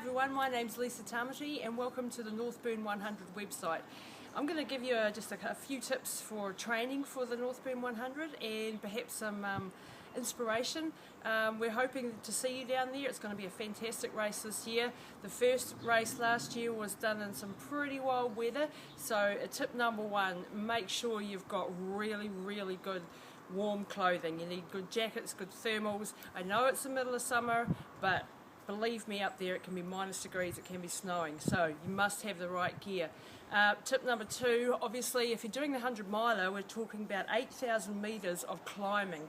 everyone, my name's Lisa Tamati and welcome to the Northburn 100 website. I'm going to give you just a few tips for training for the Northburn 100 and perhaps some inspiration. We're hoping to see you down there. It's going to be a fantastic race this year. The first race last year was done in some pretty wild weather, so tip number one, make sure you've got really good warm clothing. You need good jackets, good thermals. I know it's the middle of summer, but believe me, up there it can be -degrees, it can be snowing, so you must have the right gear. Tip number two, obviously if you're doing the 100 miler, we're talking about 8,000 metres of climbing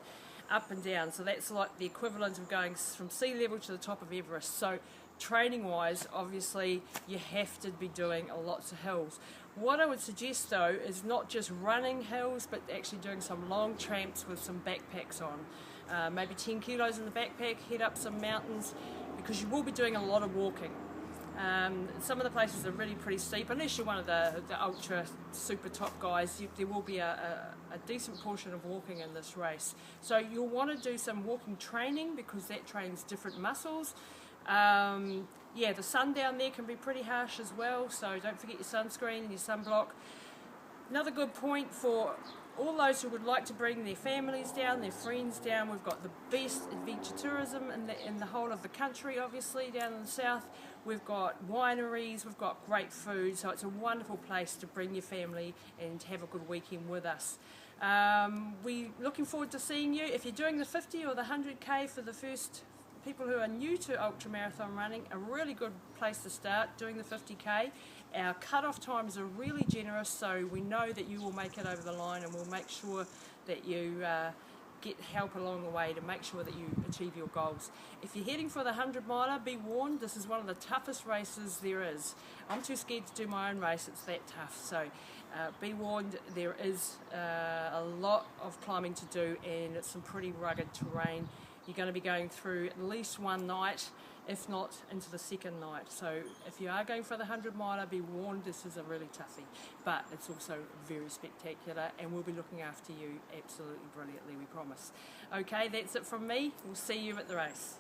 up and down, so that's like the equivalent of going from sea level to the top of Everest. So training wise, obviously you have to be doing lots of hills. What I would suggest though is not just running hills, but actually doing some long tramps with some backpacks on. Maybe 10 kilos in the backpack, head up some mountains, because you will be doing a lot of walking. Some of the places are really pretty steep. Unless you're one of the ultra super top guys, there will be a decent portion of walking in this race. So you'll want to do some walking training because that trains different muscles. Yeah, the sun down there can be pretty harsh as well, so don't forget your sunscreen and your sunblock. Another good point for all those who would like to bring their families down, their friends down, we've got the best adventure tourism in the whole of the country, obviously, down in the south. We've got wineries, we've got great food, so it's a wonderful place to bring your family and have a good weekend with us. We're looking forward to seeing you. If you're doing the 50 or the 100k for the first people who are new to ultramarathon running, a really good place to start doing the 50k. Our cut-off times are really generous, so we know that you will make it over the line, and we'll make sure that you get help along the way to make sure that you achieve your goals. If you're heading for the 100 miler, be warned, this is one of the toughest races there is. I'm too scared to do my own race, it's that tough, so be warned, there is a lot of climbing to do and it's some pretty rugged terrain. You're going to be going through at least one night, if not into the second night. So if you are going for the 100 miler, be warned, this is a really toughie. But it's also very spectacular and we'll be looking after you absolutely brilliantly, we promise. Okay, that's it from me. We'll see you at the race.